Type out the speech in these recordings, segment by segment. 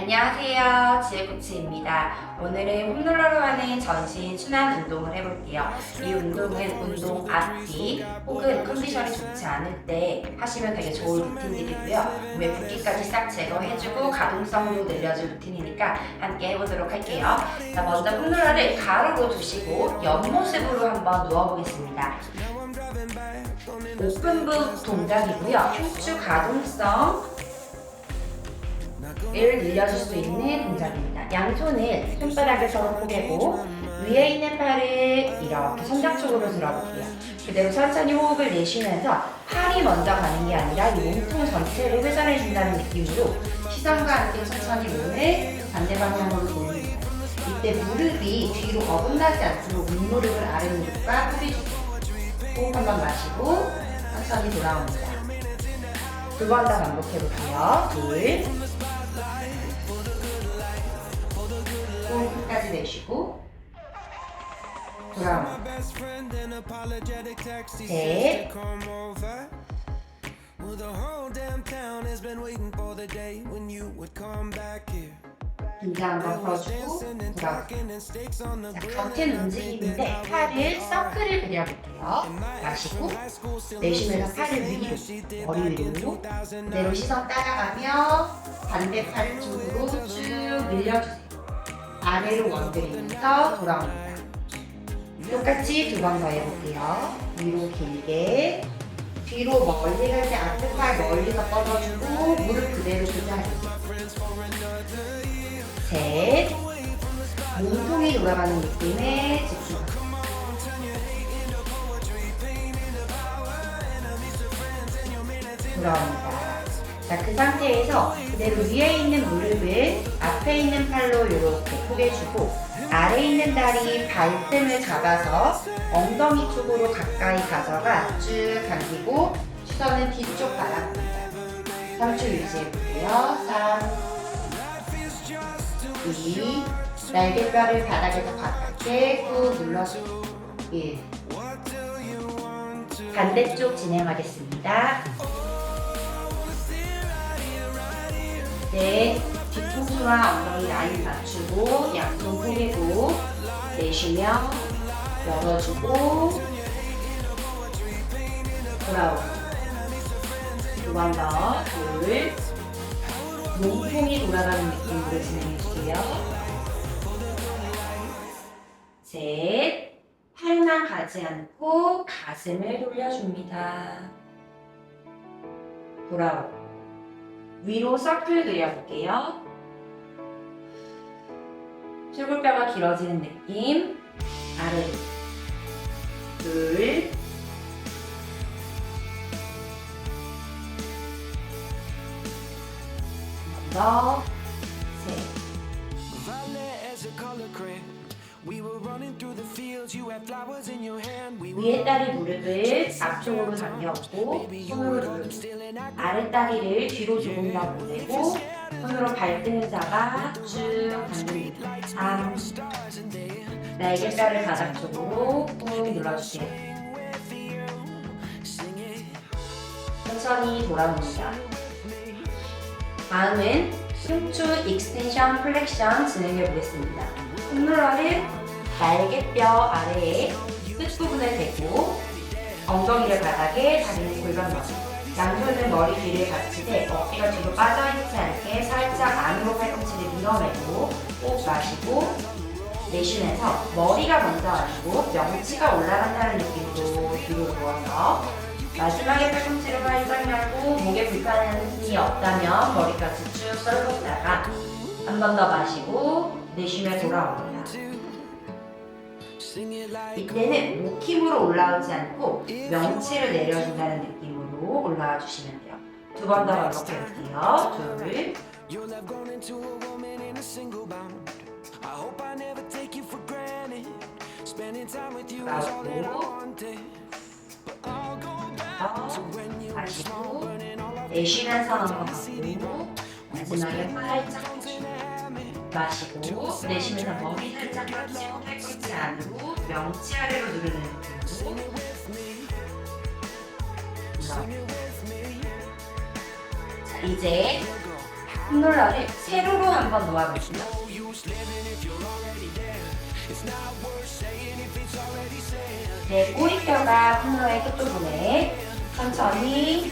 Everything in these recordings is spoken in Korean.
안녕하세요. 지혜코치입니다. 오늘은 홈롤러로 하는 전신 순환 운동을 해볼게요. 이 운동은 운동 앞뒤 혹은 컨디션이 좋지 않을 때 하시면 되게 좋은 루틴들이고요. 몸의 붓기까지 싹 제거해주고 가동성도 늘려줄 루틴이니까 함께 해보도록 할게요. 자, 먼저 홈롤러를 가로로 두시고 옆모습으로 한번 누워보겠습니다. 오픈북 동작이고요. 흉추 가동성 을 늘려줄 수 있는 동작입니다. 양손은 손바닥을 서로 포개고 위에 있는 팔을 이렇게 천장 쪽으로 들어볼게요. 그대로 천천히 호흡을 내쉬면서 팔이 먼저 가는 게 아니라 이 몸통 전체를 회전해준다는 느낌으로 시선과 함께 천천히 몸을 반대 방향으로 돌립니다. 이때 무릎이 뒤로 어긋나지 않도록 윗무릎을 아랫무릎과 포개주세요. 호흡 한번 마시고 천천히 돌아옵니다. 두 번 더 반복해볼게요. 둘, 끝까지 내쉬고 돌아옵니다. 셋, 긴장 한번 풀어주고 돌아옵니다. 자, 같은 움직임인데 팔을 서클을 그려볼게요. 마시고 내쉬면서 팔을 위로, 머리 위로 그대로 시선 따라가며 반대 팔 쪽으로 쭉 늘려주세요. 아래로 원들이면서 돌아옵니다. 똑같이 두 번 더 해볼게요. 위로 길게, 뒤로 멀리 갈 때 앞에 팔 멀리서 뻗어주고 무릎 그대로 그 자리. 셋, 몸통이 돌아가는 느낌에 집중합니다. 돌아옵니다. 자, 그 상태에서 그대로 위에 있는 무릎을 앞에 있는 팔로 이렇게 포개주고 아래에 있는 다리 발등을 잡아서 엉덩이 쪽으로 가까이 가져가 쭉 당기고 시선은 뒤쪽 바라봅니다. 3초 유지해볼게요. 3, 2, 날개뼈를 바닥에서 바깥에 꾹 눌러주고 1. 반대쪽 진행하겠습니다. 네, 뒤통수와 엉덩이 라인 맞추고 양손 포개고 내쉬며 열어주고 돌아오고 두 번 더 둘, 몸통이 돌아가는 느낌으로 진행해주세요. 셋, 팔만 가지 않고 가슴을 돌려줍니다. 돌아오고 위로 서클 그려볼게요. 출골뼈가 길어지는 느낌. 아래로. 둘. 한 번 더. 셋. 위에 다리 무릎을 앞쪽으로 당겨오고 손으로 누르고 아랫다리를 뒤로 조금 더 보내고 손으로 발등을 잡아 쭉 당깁니다. 3. 날개뼈를 바닥 쪽으로 꾹 눌러주세요. 천천히 돌아옵니다. 다음은 흉추 익스텐션 플렉션 진행해 보겠습니다. 홈롤러를 날개뼈 아래에 끝부분을 대고 엉덩이를 바닥에 다리는 골반 너비 양손은 머리 뒤를 받치되 어깨가 뒤로 빠져있지 않게 살짝 안으로 팔꿈치를 밀어내고 꼭 마시고 내쉬면서 머리가 먼저 아니고 명치가 올라간다는 느낌으로 뒤로 누워서 마지막에 팔꿈치로 활짝 열고 목에 불편한 힘이 없다면 머리까지 쭉 썰었다가 한 번 더 마시고 내쉬며 돌아옵니다. 이때는 목 힘으로 올라오지 않고 명치를 내려준다는 느낌으로 올라와 주시면 돼요. 두 번 더 반복해볼게요. 둘, 나오고 마시고 내쉬면서 넘어가고 마지막에 활짝 마시고 내쉬면서 머리 살짝 펴치고 팔꿈치 안으로 명치 아래로 누르는 느낌으로 자, 이제 폼롤러를 세로로 한번 놓아볼게요. 네, 꼬리뼈가 폼롤러의 끝부분에 천천히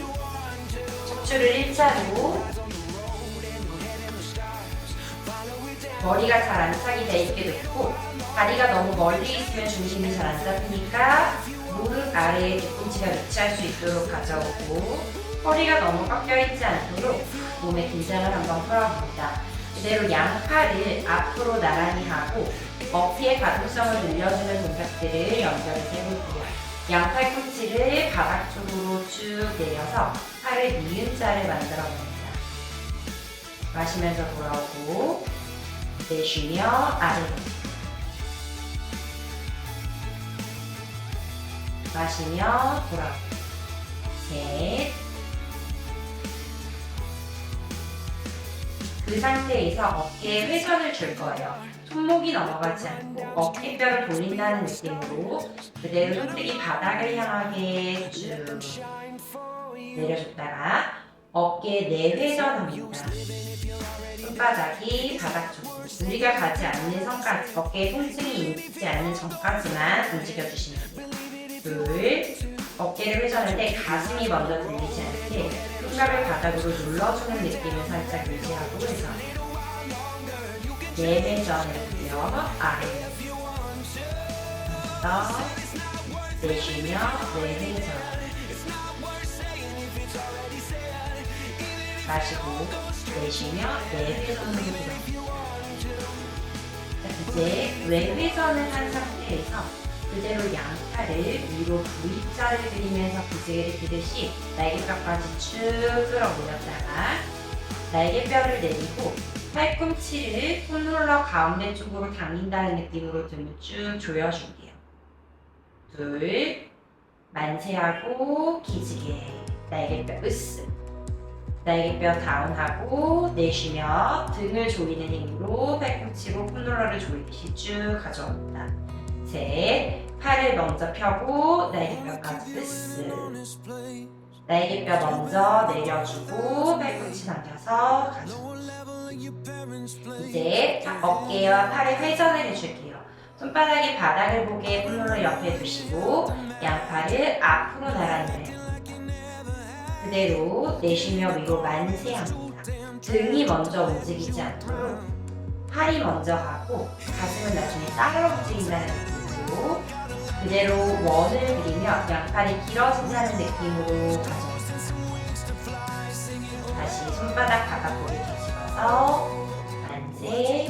척추를 일자로 머리가 잘 안착이 돼 있게 놓고 다리가 너무 멀리 있으면 중심이 잘 안 잡히니까 무릎 아래에 뒤꿈치가 위치할 수 있도록 가져오고 허리가 너무 꺾여 있지 않도록 몸의 긴장을 한번 풀어봅니다. 그대로 양팔을 앞으로 나란히 하고 어깨의 가동성을 늘려주는 동작들을 연결해서 해볼게요. 양팔꿈치를 바닥 쪽으로 쭉 내려서 팔을 니은자를 만들어 봅니다. 마시면서 돌아오고 내쉬며 아래로 마시며 돌아오고 셋. 그 상태에서 어깨에 회전을 줄 거예요. 손목이 넘어가지 않고 어깨뼈를 돌린다는 느낌으로 그대로 손등이 바닥을 향하게 쭉 내려줬다가 어깨 내회전합니다. 손바닥이 바닥 쪽 우리가 가지 않는 선까지 어깨에 통증이 있지 않는 전까지만 움직여주시면 돼요. 둘, 어깨를 회전할 때 가슴이 먼저 들리지 않게 손가락을 바닥으로 눌러주는 느낌을 살짝 유지하고 해서 내회전을요 아래로 내쉬며 내회전 마시고 내쉬며 내회전으로 들어갑니다. 이제 외회전을 한 상태에서 그대로 양팔을 위로 V자를 그리면서 기지개를 그듯이 날개뼈까지 쭉 끌어올렸다가 날개뼈를 내리고 팔꿈치를 폼롤러 가운데 쪽으로 당긴다는 느낌으로 등을 쭉 조여줄게요. 둘, 만세하고 기지개, 날개뼈 으쓱, 날개뼈 다운하고 내쉬며 등을 조이는 힘으로 팔꿈치로 폼롤러를 조이듯이 쭉 가져옵니다. 셋, 팔을 먼저 펴고 날개뼈까지 으쓱, 날개뼈 먼저 내려주고 팔꿈치 당겨서 가져옵니다. 이제 어깨와 팔의 회전을 해줄게요. 손바닥이 바닥을 보게 폼롤러 옆에 두시고 양팔을 앞으로 나란히 해요. 그대로 내쉬며 위로 만세합니다. 등이 먼저 움직이지 않도록 팔이 먼저 가고 가슴은 나중에 따라 움직인다는 느낌으로 그대로 원을 그리며 양팔이 길어진다는 느낌으로 가져옵니다. 다시 손바닥 바닥 고리 뒤집어서 만세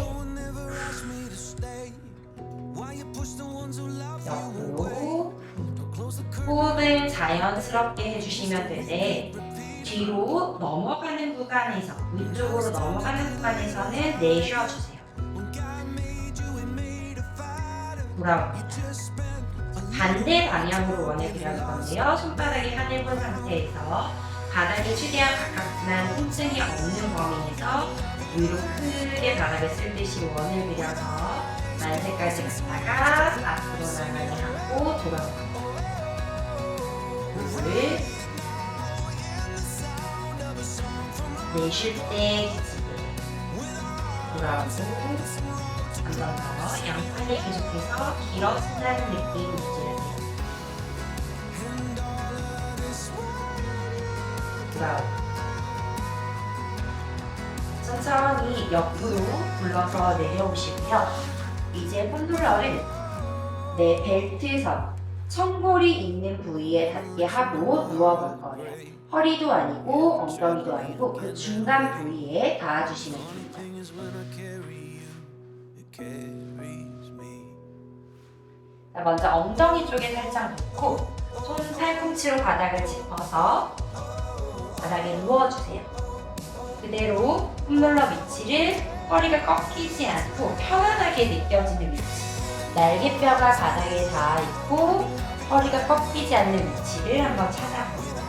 옆으로 호흡을 자연스럽게 해주시면 되는데 뒤로 넘어가는 구간에서 위쪽으로 넘어가는 구간에서는 내쉬어주세요. 돌아옵니다. 반대 방향으로 원을 그려줄 건데요. 손바닥이 하늘 본 상태에서 바닥이 최대한 가깝지만 통증이 없는 범위에서 위로 크게 바닥을 쓸듯이 원을 그려서 만세까지 갔다가 앞으로 나란히 하고 돌아옵니다. 둘, 내쉴 때 기지개 돌아오고 한 번 더 양팔이 계속해서 길어진다는 느낌 유지해주세요. 돌아오고 천천히 옆으로 굴러서 내려오시고요. 이제 폼롤러를 내 벨트선 청골이 있는 부위에 닿게 하고 누워볼 거예요. 허리도 아니고 엉덩이도 아니고 그 중간 부위에 닿아주시면 됩니다. 자, 먼저 엉덩이 쪽에 살짝 놓고 손 팔꿈치로 바닥을 짚어서 바닥에 누워주세요. 그대로 폼롤러 위치를 허리가 꺾이지 않고 편안하게 느껴지는 위치, 날개뼈가 바닥에 닿아 있고 허리가 꺾이지 않는 위치를 한번 찾아보세요.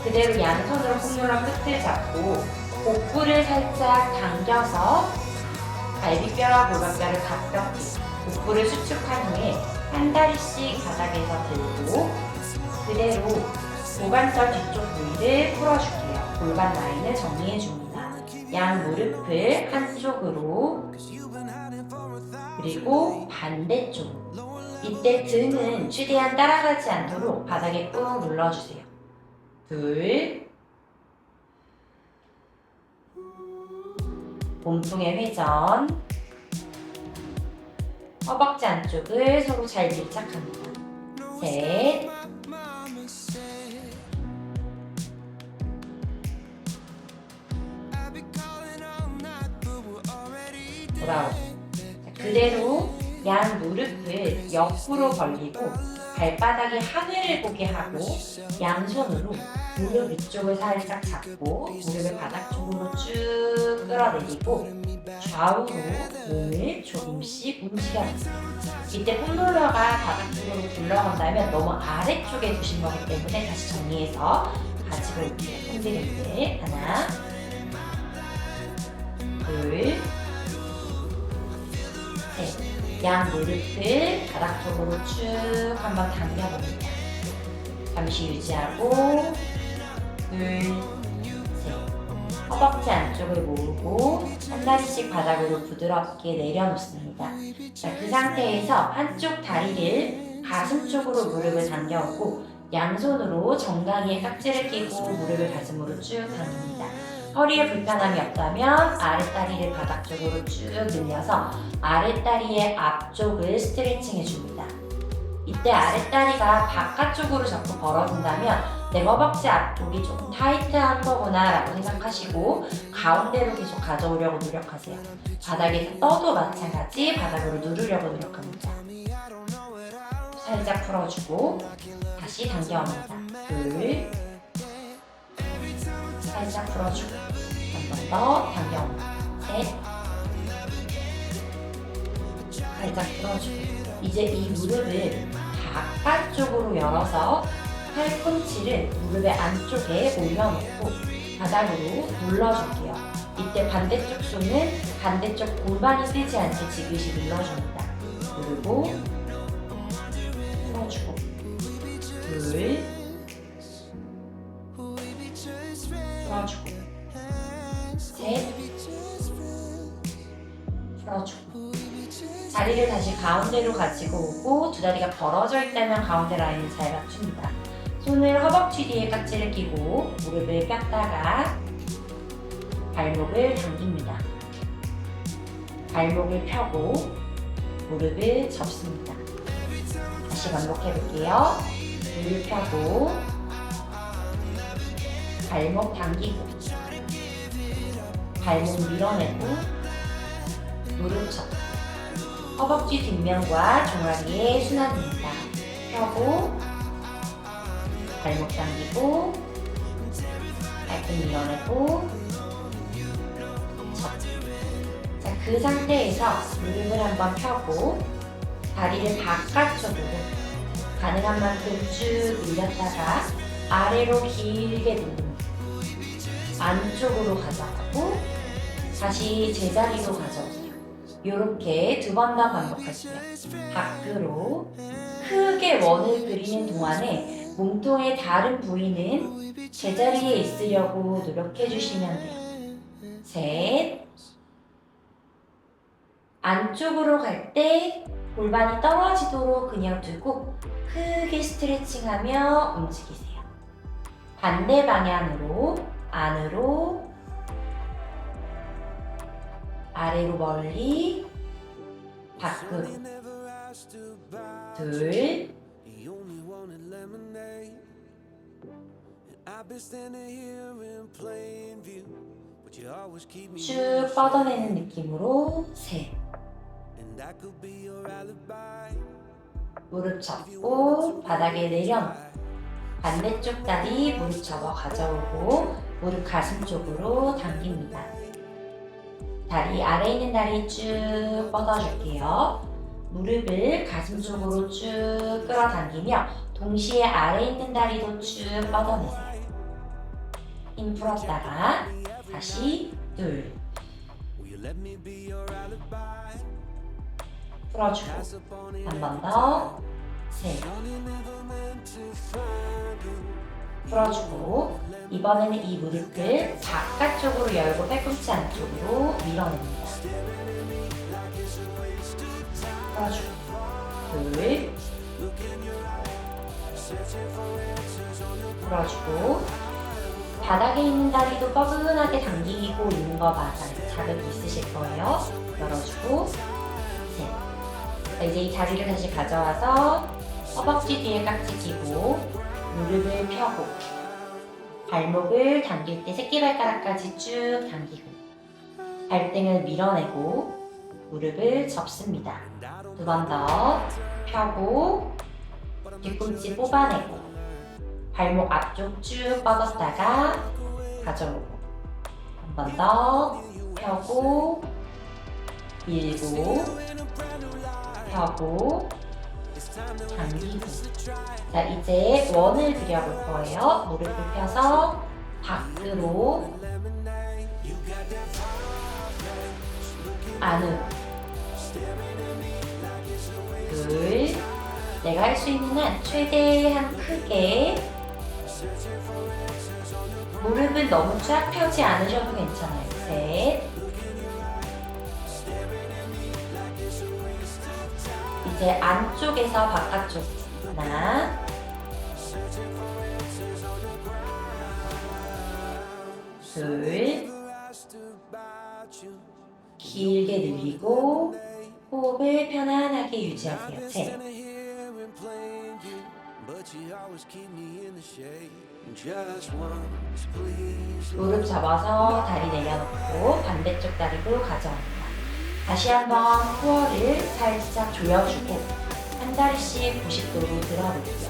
그대로 양손으로 폼롤러 끝을 잡고 복부를 살짝 당겨서 갈비뼈와 골반뼈를 가볍게 복부를 수축한 후에 한 다리씩 바닥에서 들고 그대로 골반뼈 뒤쪽 부위를 풀어줄게요. 골반 라인을 정리해줍니다. 양 무릎을 한쪽으로 그리고 반대쪽. 이때 등은 최대한 따라가지 않도록 바닥에 꾹 눌러주세요. 둘, 몸통의 회전, 허벅지 안쪽을 서로 잘 밀착합니다. 셋, 돌아오고. 그대로 양 무릎을 옆으로 벌리고 발바닥이 하늘을 보게 하고 양손으로 무릎 위쪽을 살짝 잡고 무릎을 바닥 쪽으로 쭉 끌어내리고 좌우로 몸을 조금씩 움직여주세요. 이때 폼롤러가 바닥 쪽으로 굴러간다면 너무 아래쪽에 두신 거기 때문에 다시 정리해서 가지고 올게요. 폼드레이드 하나, 둘, 셋. 양 무릎을 바닥 쪽으로 쭉 한번 당겨봅니다. 잠시 유지하고 둘, 셋. 허벅지 안쪽을 모으고 한 다리씩 바닥으로 부드럽게 내려놓습니다. 자, 그 상태에서 한쪽 다리를 가슴 쪽으로 무릎을 당겨오고 양손으로 정강이에 깍지를 끼고 무릎을 가슴으로 쭉 당깁니다. 허리에 불편함이 없다면 아랫다리를 바닥 쪽으로 쭉 늘려서 아랫다리의 앞쪽을 스트레칭 해줍니다. 이때 아랫다리가 바깥쪽으로 자꾸 벌어진다면 내 허벅지 앞쪽이 조금 타이트한 거구나 라고 생각하시고 가운데로 계속 가져오려고 노력하세요. 바닥에서 떠도 마찬가지 바닥으로 누르려고 노력합니다. 살짝 풀어주고 다시 당겨옵니다. 둘, 살짝 풀어주고 한 번 더 당겨옵니다. 셋, 살짝 풀어주고 이제 이 무릎을 바깥쪽으로 열어서 팔꿈치를 무릎의 안쪽에 올려놓고 바닥으로 눌러줄게요. 이때 반대쪽 손은 반대쪽 골반이 쓰지 않게 지그시 눌러줍니다. 그리고 풀어주고 둘, 풀어주고 셋, 풀어주고 다리를 다시 가운데로 가지고 오고 두 다리가 벌어져 있다면 가운데 라인을 잘 맞춥니다. 손을 허벅지 뒤에 깍지를 끼고 무릎을 폈다가 발목을 당깁니다. 발목을 펴고 무릎을 접습니다. 다시 반복해 볼게요. 무릎 펴고 발목 당기고 발목 밀어내고 무릎 접고 허벅지 뒷면과 종아리에 순환입니다. 펴고 발목 당기고 발끝 밀어내고 접고. 자, 그 상태에서 무릎을 한번 펴고 다리를 바깥쪽으로 가능한 만큼 쭉 밀렸다가 아래로 길게 누릅니다. 안쪽으로 가져가고 다시 제자리로 가져오세요. 이렇게 두 번 더 반복할게요. 밖으로 크게 원을 그리는 동안에 몸통의 다른 부위는 제자리에 있으려고 노력해 주시면 돼요. 셋. 안쪽으로 갈 때 골반이 떨어지도록 그냥 두고 크게 스트레칭하며 움직이세요. 반대 방향으로 안으로 아래로 멀리 밖으로 둘 쭉 뻗어내는 느낌으로 셋 무릎 접고 바닥에 내려놓고 반대쪽 다리 무릎 접어 가져오고 무릎 가슴 쪽으로 당깁니다. 다리 아래에 있는 다리 쭉 뻗어줄게요. 무릎을 가슴 쪽으로 쭉 끌어당기며 동시에 아래에 있는 다리도 쭉 뻗어내세요. 힘 풀었다가 다시 둘 풀어주고 한 번 더 셋 풀어주고 이번에는 이 무릎을 바깥쪽으로 열고 팔꿈치 안쪽으로 밀어냅니다. 풀어주고 둘 풀어주고 바닥에 있는 다리도 뻐근하게 당기고 있는 거 맞아요. 자극이 있으실 거예요. 열어주고 셋. 자, 이제 이 다리를 다시 가져와서 허벅지 뒤에 깍지 끼고 무릎을 펴고 발목을 당길 때 새끼발가락까지 쭉 당기고 발등을 밀어내고 무릎을 접습니다. 두 번 더 펴고 뒤꿈치 뽑아내고 발목 앞쪽 쭉 뻗었다가 가져오고 한 번 더 펴고 밀고 펴고 당기고. 자, 이제 원을 그려볼 거예요. 무릎을 펴서 밖으로 안으로 둘 내가 할 수 있는 한 최대한 크게 무릎은 너무 쫙 펴지 않으셔도 괜찮아요. 셋 이제 안쪽에서 바깥쪽 하나 둘 길게 늘리고 호흡을 편안하게 유지하세요. 셋 무릎 잡아서 다리 내려놓고 반대쪽 다리로 가져옵니다. 다시 한번 코어를 살짝 조여주고 한 다리씩 90도로 들어볼게요.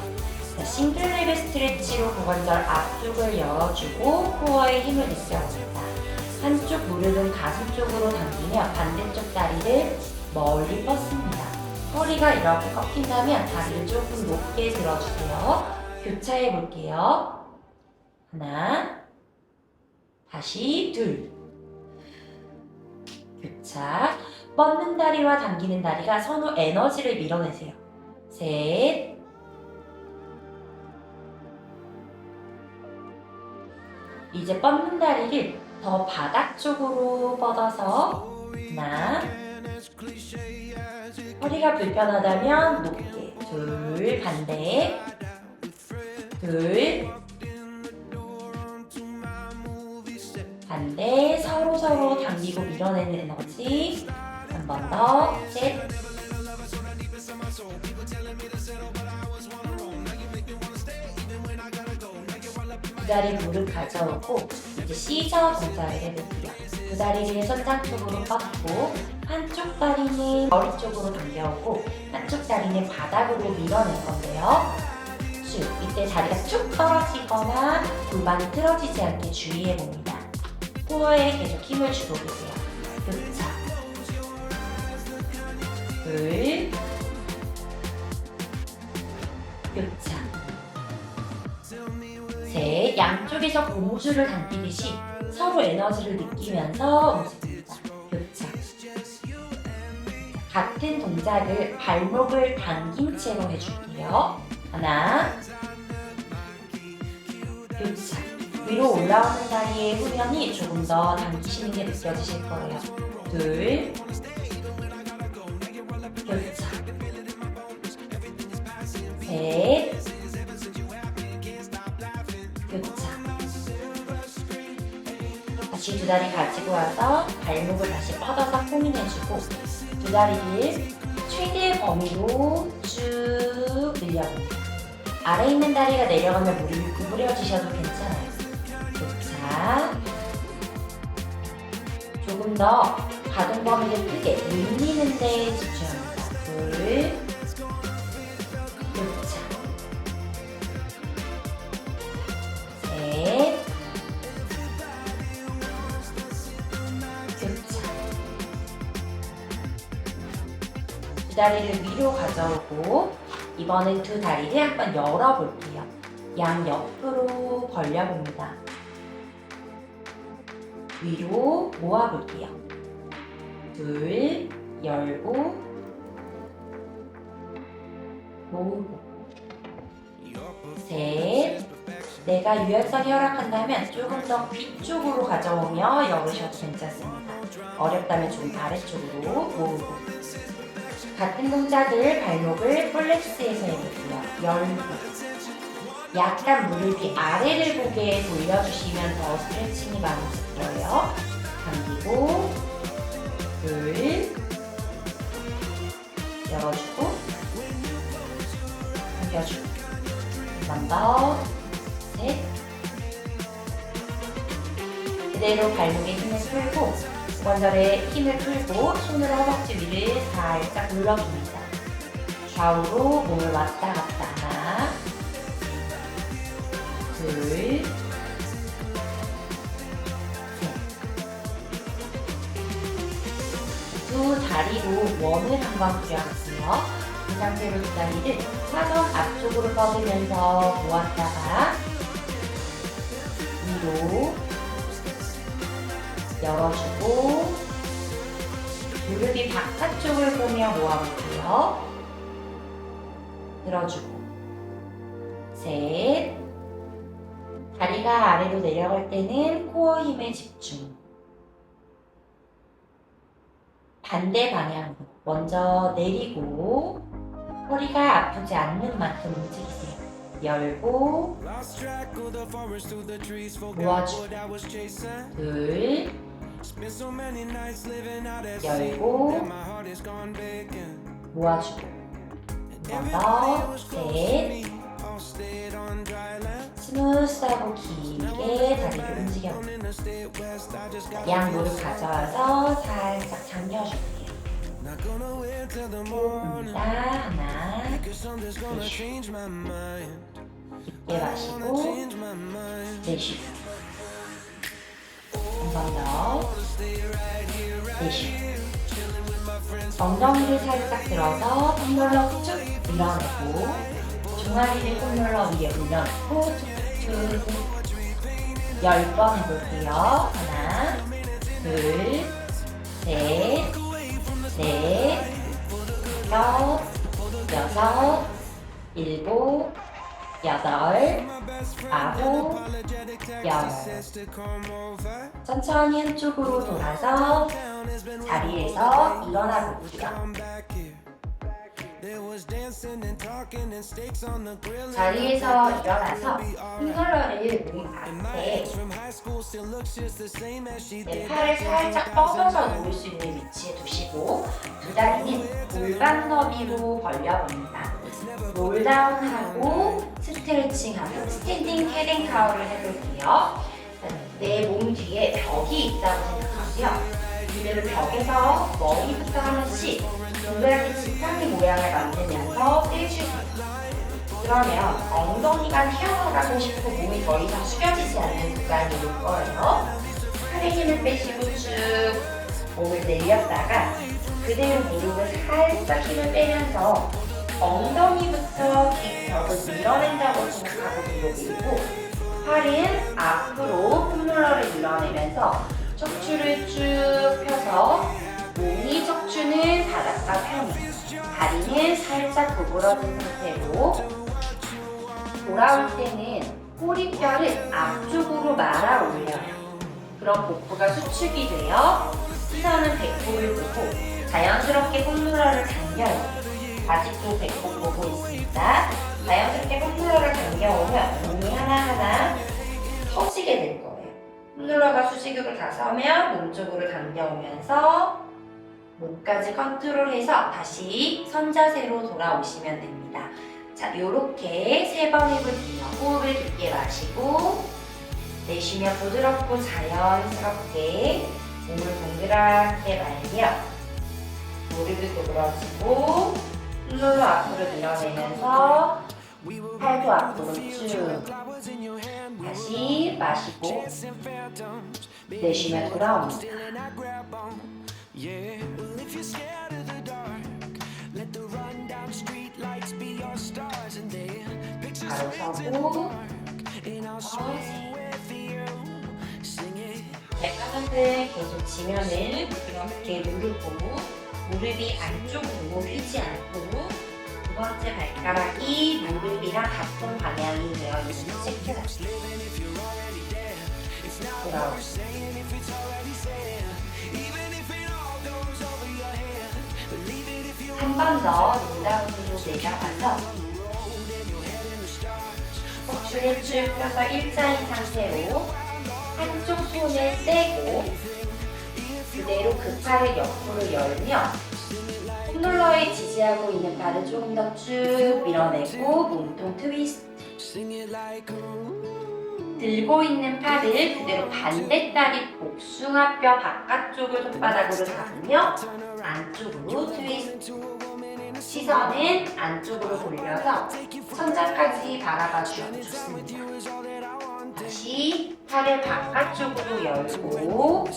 자, 싱글 레그 스트레치로 고관절 앞쪽을 열어주고 코어에 힘을 느껴봅니다. 한쪽 무릎은 가슴 쪽으로 당기며 반대쪽 다리를 멀리 뻗습니다. 허리가 이렇게 꺾인다면 다리를 조금 높게 들어주세요. 교차해 볼게요. 하나, 다시 둘. 교차. 뻗는 다리와 당기는 다리가 서로 에너지를 밀어내세요. 셋. 이제 뻗는 다리를 더 바닥 쪽으로 뻗어서 하나. 허리가 불편하다면 높게. 둘. 반대. 둘. 반대. 서로 당기고 밀어내는 에너지. 한 번 더. 셋. 두 다리 무릎 가져오고 이제 시저 동작을 해볼게요. 두 다리를 천장 쪽으로 뻗고 한쪽 다리는 머리 쪽으로 당겨오고 한쪽 다리는 바닥으로 밀어낼 건데요. 쭉 이때 다리가 쭉 떨어지거나 골반이 틀어지지 않게 주의해 봅니다. 코어에 계속 힘을 주고 계세요. 교차 둘 교차 셋 양쪽에서 고무줄을 당기듯이 서로 에너지를 느끼면서 움직입니다. 교차 같은 동작을 발목을 당긴 채로 해줄게요. 하나 교차 위로 올라오는 다리의 후면이 조금 더 당기시는 게 느껴지실 거예요. 둘 교차 셋 교차 다시 두 다리 가지고 와서 발목을 다시 뻗어서 포민해주고 두 다리를 최대의 범위로 쭉 늘려봅니다. 아래 있는 다리가 내려가면 무릎이 구부려지셔도 괜찮아요. 교차 조금 더 가동 범위를 크게 늘리는 데 집중합니다. 둘 교차 셋 교차 두 다리를 위로 가져오고 이번엔 두 다리를 한번 열어볼게요. 양 옆으로 벌려봅니다. 위로 모아볼게요. 둘, 열고, 모으고, 셋, 내가 유연성이 허락한다면 조금 더 뒤쪽으로 가져오며 열으셔도 괜찮습니다. 어렵다면 좀 아래쪽으로 모으고. 같은 동작을 발목을 플렉스해서 해볼게요. 열고. 약간 무릎이 아래를 보게 돌려주시면 더 스트레칭이 많아질 거예요. 당기고, 둘, 열어주고, 당겨주고, 한 번 더, 셋. 그대로 발목에 힘을 풀고, 관절에 힘을 풀고, 손으로 허벅지 위를 살짝 눌러줍니다. 좌우로 몸을 왔다 갔다. 하나, 둘, 셋. 두 다리로 원을 한번 그려볼게요. 이 상태로 두 다리를 사선 앞쪽으로 뻗으면서 모았다가 위로 열어주고 무릎이 바깥쪽을 보며 모아볼게요. 들어주고 셋. 다리가 아래로 내려갈 때는 코어 힘에 집중. 반대 방향으로 먼저 내리고 허리가 아프지 않는 만큼 움직이세요. 열고 모아주고 둘 열고 모아주고 한 번 더 셋. 스무스하고 길게 다리를 움직여볼게요. 양 무릎 가져와서 살짝 당겨줄게요. 호흡입니다. 하나, 내쉬고 깊게 마시고 내쉬고 한 번 더 내쉬고 엉덩이를 살짝 들어서 폼롤러 쭉 밀어내고 종아리를 폼롤러 위에 올려놓고 툭툭 10번 해볼게요. 하나, 둘, 셋, 넷, 다섯, 여섯, 일곱, 여덟, 아홉, 열. 천천히 한쪽으로 돌아서 자리에서 일어나 볼게요. 자리에서 일어나서 폼롤러를 몸 앞에 팔을 살짝 뻗어서 놓을 수 있는 위치에 두시고 두 다리는 골반 너비로 벌려봅니다. 롤다운하고 스트레칭하고 스탠딩 캣앤 카우를 해볼게요. 내 몸 뒤에 벽이 있다고 생각하고요. 그대로 벽에서 머리부터 하나씩 동그랗게 지팡이 모양을 만들면서 빼주세요. 그러면 엉덩이가 튀어나가고 싶고 몸이 더 이상 숙여지지 않는 구간이 올 거예요. 팔에 힘을 빼시고 쭉 몸을 내렸다가 그대로 무릎을 살짝 힘을 빼면서 엉덩이부터 벽을 밀어낸다고 생각하고 뒤로 밀고 팔은 앞으로 폼롤러를 밀어내면서 척추를 쭉 펴서 몸이 척추는 바닥과 평행, 다리는 살짝 구부러진 상태로 돌아올 때는 꼬리뼈를 앞쪽으로 말아 올려요. 그럼 복부가 수축이 되어 시선은 배꼽을 보고 자연스럽게 폼롤러를 당겨요. 아직도 배꼽 보고 있습니다. 자연스럽게 폼롤러를 당겨오면 몸이 하나하나 터지게 될 거예요. 폼롤러가 수직으로 다서면 몸쪽으로 당겨오면서 목까지 컨트롤해서 다시 선자세로 돌아오시면 됩니다. 자, 요렇게 3번 해볼게요. 호흡을 깊게 마시고 내쉬며 부드럽고 자연스럽게 몸을 동그랗게 말며 무릎을 구부러지고 폼롤러 앞으로 밀어내면서 팔도 앞으로 쭉 다시 마시고 내쉬며 돌아옵니다. 바로 서고 발바닥을 계속 지면을 부드럽게 누르고 무릎이 안쪽으로 휘지 않고 두 번째 발가락이 무릎이랑 같은 방향이 되어 있는 체크가 돌아오고 한 번 더 롤다운으로 내려가서 척추를 쭉 펴서 일자인 상태로 한쪽 손을 떼고 그대로 그 팔을 옆으로 열며 폼롤러에 지지하고 있는 발을 조금 더 쭉 밀어내고 몸통 트위스트. 들고 있는 팔을 그대로 반대다리 복숭아뼈 바깥쪽을 손바닥으로 잡으며 안쪽으로 트위스트. 시선은 안쪽으로 돌려서 천장까지 바라봐 주셔도 좋습니다. 다시 팔을 바깥쪽으로 열고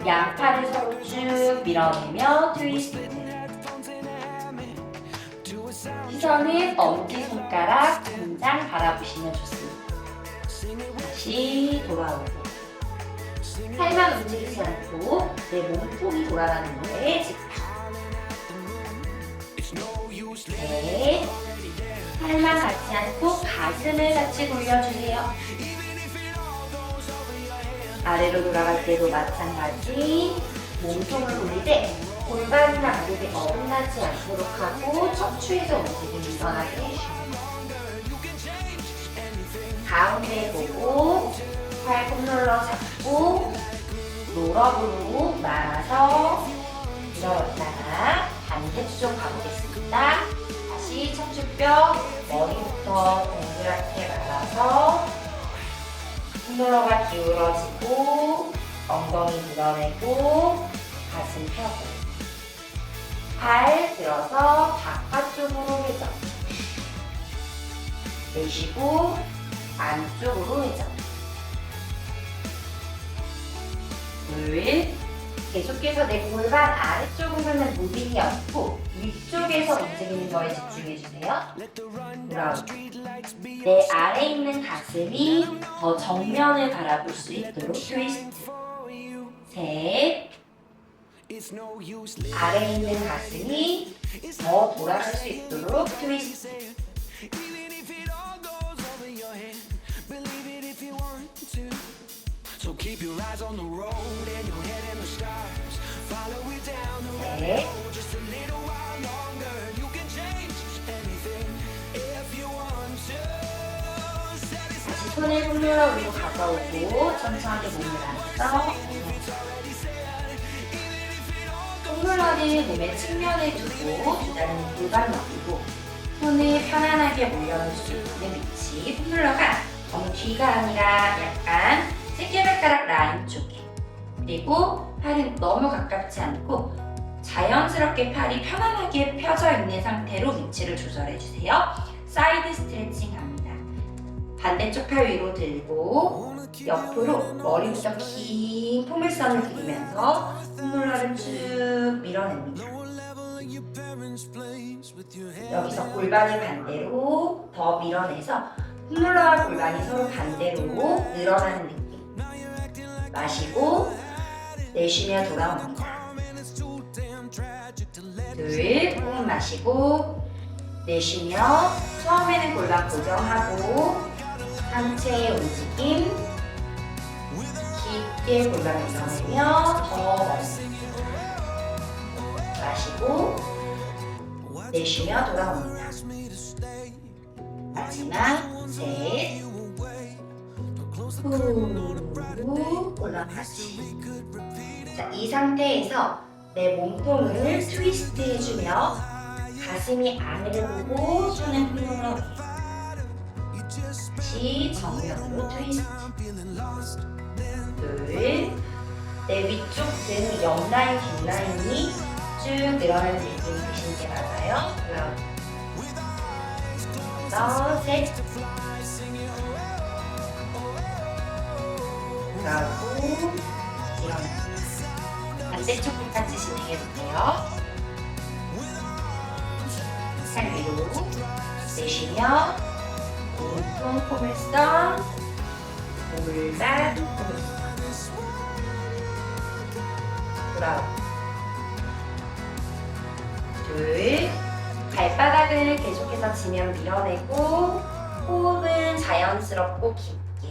양팔을 서로 쭉 밀어내며 트위스트. 시선은 엄지손가락 천장 바라보시면 좋습니다. 다시 돌아오고 팔만 움직이지 않고 내 몸통이 돌아가는 거에 집중. 네, 팔만 닿지 않고 가슴을 같이 돌려주세요. 아래로 돌아갈 때도 마찬가지 몸통을 돌릴 때 골반이나 무릎이 어긋나지 않도록 하고 척추에서 움직임이 일어나게 해주십니다. 가운데 보고 팔 폼롤러 잡고 롤업으로 말아서 밀어넣다가 반대쪽 가보겠습니다. 다시 척추뼈 머리부터 동그랗게 말아서 폼롤러가 기울어지고 엉덩이 밀어내고 가슴 펴고 발 들어서 바깥쪽으로 회전 내쉬고 안쪽으로 회전 둘 계속해서 내 골반 아래쪽으로는 무빙이 없고 위쪽에서 움직이는 거에 집중해주세요. 돌아오고 내 아래에 있는 가슴이 더 정면을 바라볼 수 있도록 트위스트 셋 아래에 있는 가슴이 더 돌아갈 수 있도록 트위스트 네. 다시 손을 폼롤러 위로 가져오고 천천히 몸을 앉아서 폼롤러를 몸의 측면에 두고 두 다리는 골반 넘기고 손을 편안하게 올려놓을 수 있는 위치. 폼롤러가 너무 뒤가 아니라 약간 새끼발가락 라인 쪽에 그리고 팔은 너무 가깝지 않고 자연스럽게 팔이 편안하게 펴져 있는 상태로 위치를 조절해 주세요. 사이드 스트레칭 합니다. 반대쪽 팔 위로 들고 옆으로 머리부터 긴 포물선을 그리면서 폼롤러를 쭉 밀어냅니다. 여기서 골반을 반대로 더 밀어내서 폼롤러와 골반이 서로 반대로 늘어나는 느낌. 마시고 내쉬며 돌아옵니다. 둘, 호흡 마시고 내쉬며 처음에는 골반 고정하고 상체의 움직임 깊게 골반을 밀어내며 더 멀리 마시고 내쉬며 돌아옵니다. 마지막 셋 후 올라가지. 자, 이 상태에서 내 몸통을 트위스트 해주며 가슴이 아래를 보고 손은 폼롤러 위에 다시 정면으로 트위스트 둘 내 위쪽 등 옆라인 뒷라인이 쭉 늘어나는 느낌이 드시는 게 맞아요. 셋 그러고 일어납니다. 반대쪽 끝까지 진행해볼게요. 팔 위로 내쉬며 몸통 포물선 골반 포물선 돌아오고 둘 발바닥을 계속해서 지면 밀어내고 호흡은 자연스럽고 깊게.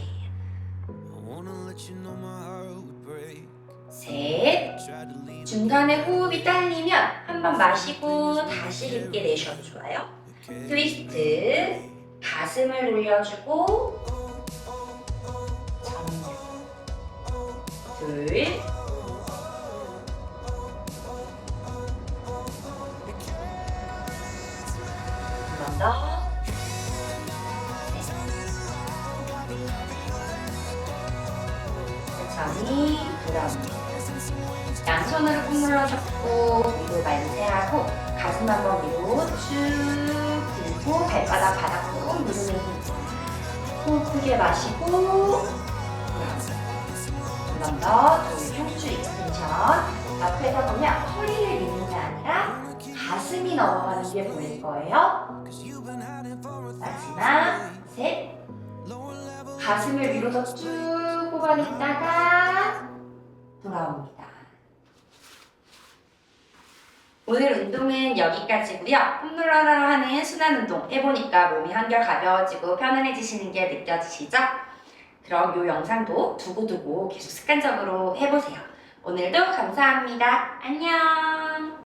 셋. 중간에 호흡이 딸리면 한번 마시고 다시 깊게 내쉬어도 좋아요. 트위스트. 가슴을 올려주고 정면. 둘. 한 번 더. 천천히 돌아옵니다. 양손으로 꾹 눌러잡고 위로 만세하고 가슴 한번 위로 쭉 들고 발바닥 바닥 꾹 누르면서 호흡 크게 마시고 한 번 더. 둘, 흉추 익스텐션. 옆에서 보면 허리를 미는 게 아니라 가슴이 넘어가는 게 보일 거예요. 마지막 셋. 가슴을 위로 쭉 뽑아냈다가 돌아옵니다. 오늘 운동은 여기까지고요. 홈롤러로 하는 순환 운동 해보니까 몸이 한결 가벼워지고 편안해지시는 게 느껴지시죠? 그럼 이 영상도 두고두고 계속 습관적으로 해보세요. 오늘도 감사합니다. 안녕.